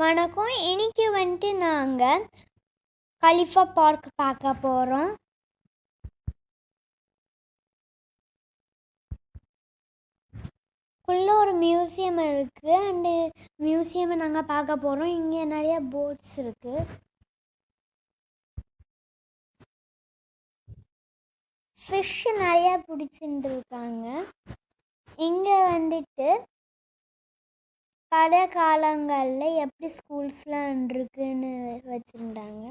வணக்கம். இன்னைக்கு வந்துட்டு நாங்கள் khalifa பார்க் பார்க்க போகிறோம். உள்ள ஒரு மியூசியம் இருக்குது. அண்டு மியூசியமை நாங்கள் பார்க்க போகிறோம். இங்கே நிறைய போட்ஸ் இருக்குது. ஃபிஷ்ஷு நிறையா பிடிச்சிட்டு இருக்காங்க. இங்கே வந்துட்டு பழைய காலங்களில் எப்படி ஸ்கூல்ஸ்லாம் இருக்குன்னு வச்சுருந்தாங்க.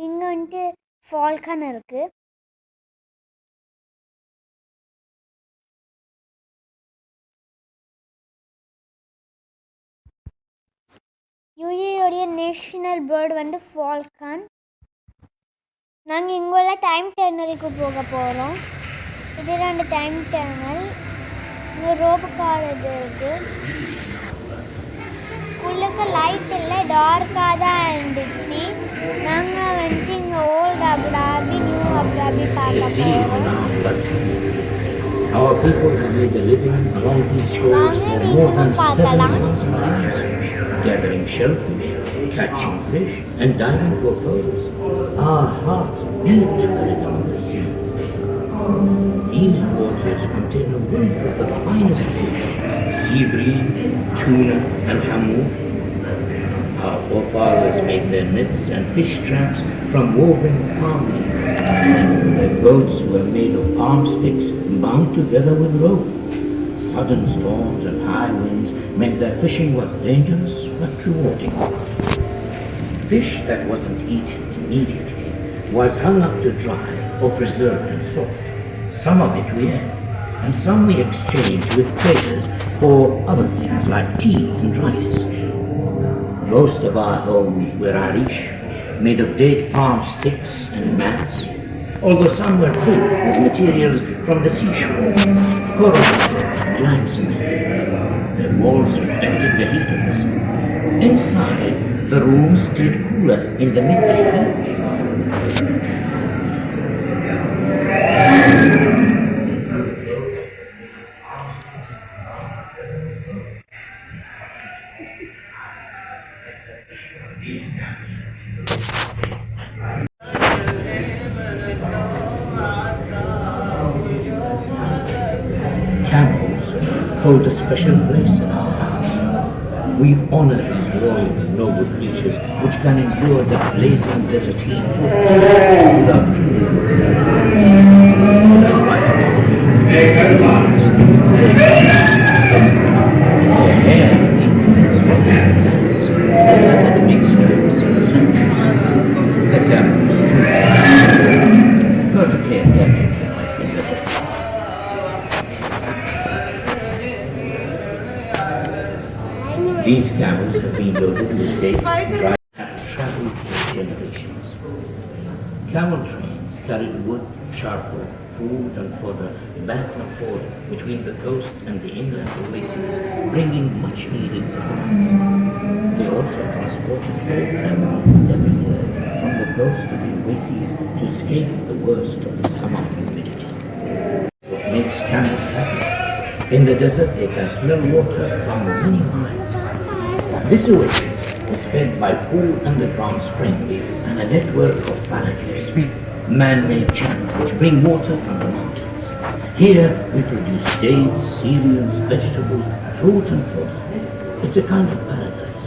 இங்கே வந்துட்டு ஃபால்கன் இருக்குது. யுஏயோடைய நேஷ்னல் பேர்டு வந்து ஃபால்கன். நாங்கள் இங்கே உள்ள டைம் டர்னலுக்கு போக போகிறோம். இது 2 டைம் டர்னல். இங்கே ரோப்பு கார் இருக்குது. உள்ளுக்கு லைட் இல்லை, டார்க்காக தான் இருந்துச்சு. நாங்கள் வந்துட்டு இங்கே ஓல்டு அபுதாபி, நியூ அபுதாபி பார்க்க போகிறோம். வாங்க நீங்களும் பார்க்கலாம். Gathering shellfish, catching fish, and diving for pearls. Our hearts beat to the rhythm of the sea. These waters contain a wealth of the finest fish, sea bream, tuna, and hamoon. Our forefathers made their nets and fish traps from woven palm leaves. Their boats were made of palm sticks bound together with rope. Sudden storms and high winds meant that fishing was dangerous but rewarding. Fish that wasn't eaten immediately was hung up to dry or preserved and sold. Some of it we ate, and some we exchanged with traders for other things like tea and rice. Most of our homes were arish, made of date palm sticks and mats, although some were full with materials from the seashore, coral and limestone. Their walls reflected the heat of the sun. Inside, the rooms stayed cooler in the midday heat. Camels hold a special place in our hearts. We honor these royal and noble creatures which can endure the blazing desert heat without feeling. These camels have been loaded with dates, rice, and traveled for generations. Camel trains carried wood, charcoal, food and fodder back and forth between the coast and the inland oases, bringing much needed supplies. They also transported folk and goods every year from the coast to the oases to escape the worst of the summer humidity. What makes camels happy? In the desert they can smell water from many miles. This oasis is fed by 4 underground springs and a network of barrages, man-made channels which bring water from the mountains. Here we produce dates, cereals, vegetables, fruit and fodder. It's a kind of paradise,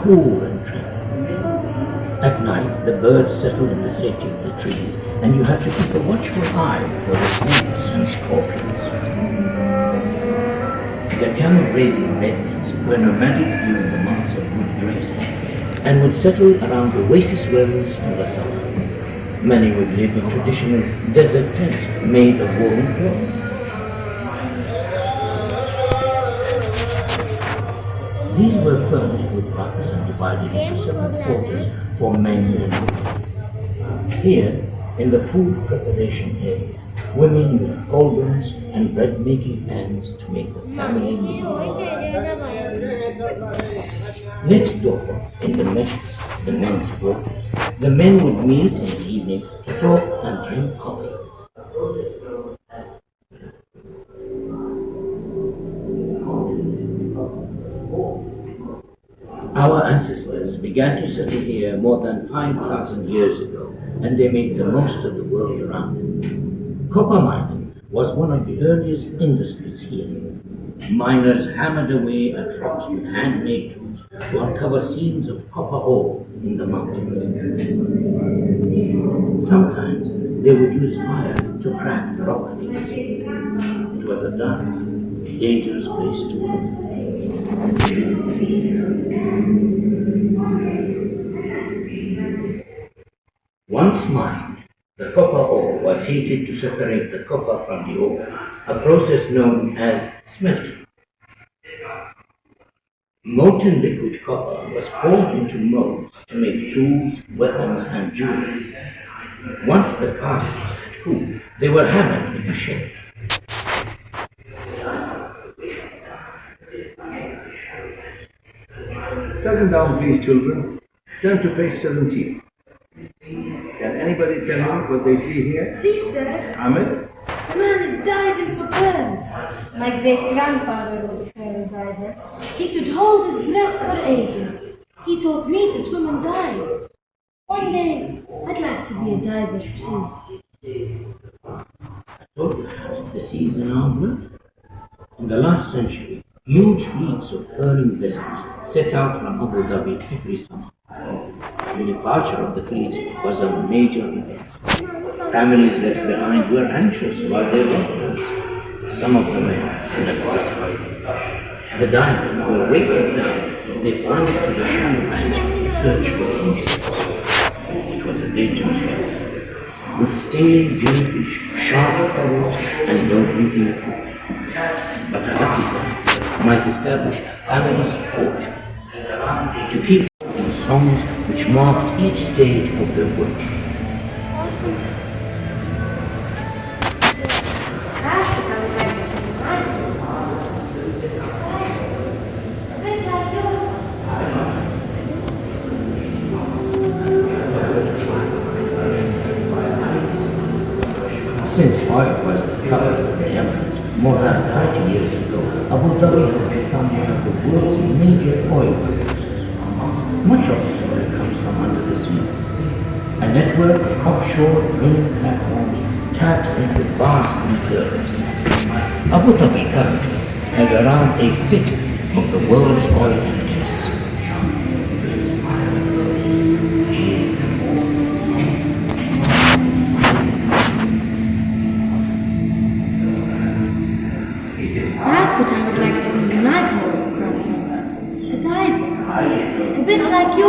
cool and tranquil. At night the birds settle in the safety of the trees and you have to keep a watchful eye for the snakes and scorpions. The camel grazing beds were nomadic during the months of good grazing and would settle around oasis wells in the summer. Many would live in traditional desert tents made of woven cloth. These were furnished with huts and divided into separate quarters for men and women. Here, in the food preparation area, women used cauldrons and bread-making pans to make the family meal. Next door, in the meshes, the men's quarters, the men would meet in the evening to talk and drink coffee. Our ancestors began to settle here more than 5,000 years ago, and they made the most of the world around them. Copper mining was one of the earliest industries here. Miners hammered away at rocks with handmade tools to uncover seams of copper ore in the mountains. Sometimes they would use fire to crack the rock face. It was a dark, dangerous place to work. Once mined, the copper ore was heated to separate the copper from the ore, a process known as smelting. Molten liquid copper was poured into molds to make tools, weapons, and jewelry. Once the casts had cooled, they were hammered into shape. Settle down, please, children. Turn to page 17. Can anybody tell me what they see here? See, sir, Ahmed? the man is diving for pearls. My great-grandfather was a pearl diver. He could hold his breath for ages. He taught me to swim and dive. One day, I'd like to be a diver too. So, the seas in our blood. In the last century, huge fleets of pearling vessels set out from Abudhabi every summer. The departure of the fleet was a major event. Families left behind were anxious while they worked. Some of them were in a quiet. The divers were weighted down. They plunged to the shallow banks to search for insects. It was a dangerous job, with stinging jellyfish, sharp corals, and no drinking food. But a lucky one might establish family support to keep the songs which marked each stage of their work. Since oil was discovered in the Camels more than 30 years ago, Abudhabi has become one of the world's major oil producers. Much of this oil comes from under the sea. A network of offshore drilling platforms taps into vast reserves. Abudhabi currently has around a sixth of the world's oil interests. That's what I would like to be when I grow up. A diver. A bit like you.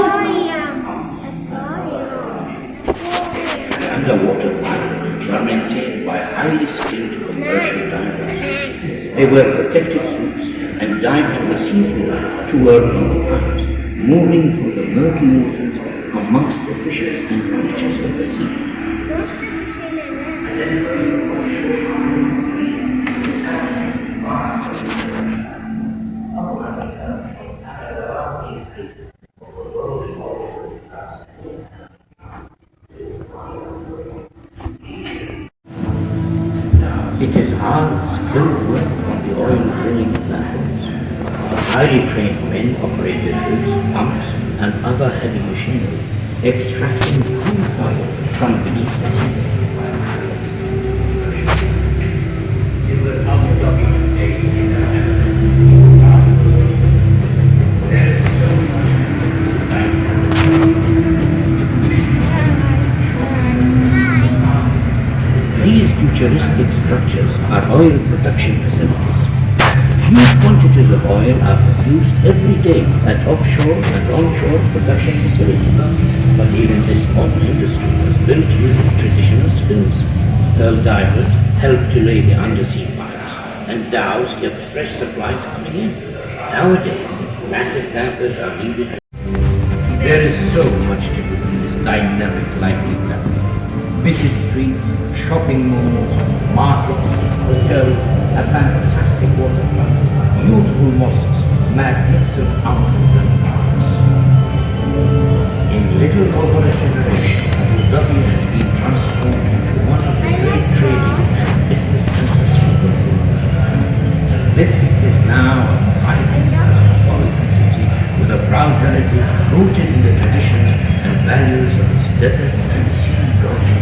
Underwater pipelines are maintained by highly skilled commercial divers. They wear protective suits and dive to the seafloor to work on the pipes, moving through the murky waters amongst the fishes and creatures of the sea. It is hard, skilled work on the oil drilling platforms. Highly trained men operate the drills, pumps, and other heavy machinery, extracting crude oil from beneath the sea. These futuristic structures are oil production facilities. Huge quantities of oil are produced every day at offshore and onshore production facilities. But even this modern industry was built using traditional skills. Pearl divers helped to lay the undersea pipes, and dhows kept fresh supplies coming in. Nowadays, massive tankers are needed. There is so much to do in this dynamic, lively planet. Busy streets, shopping malls, markets, hotels, a fantastic waterfront, beautiful mosques, magnificent fountains and parks. In little over a generation, Abudhabi has been transformed into one of the great trading and business centers of the world. This is now a thriving cosmopolitan city with a proud hospitality rooted in the traditions and values of its desert and sea gods.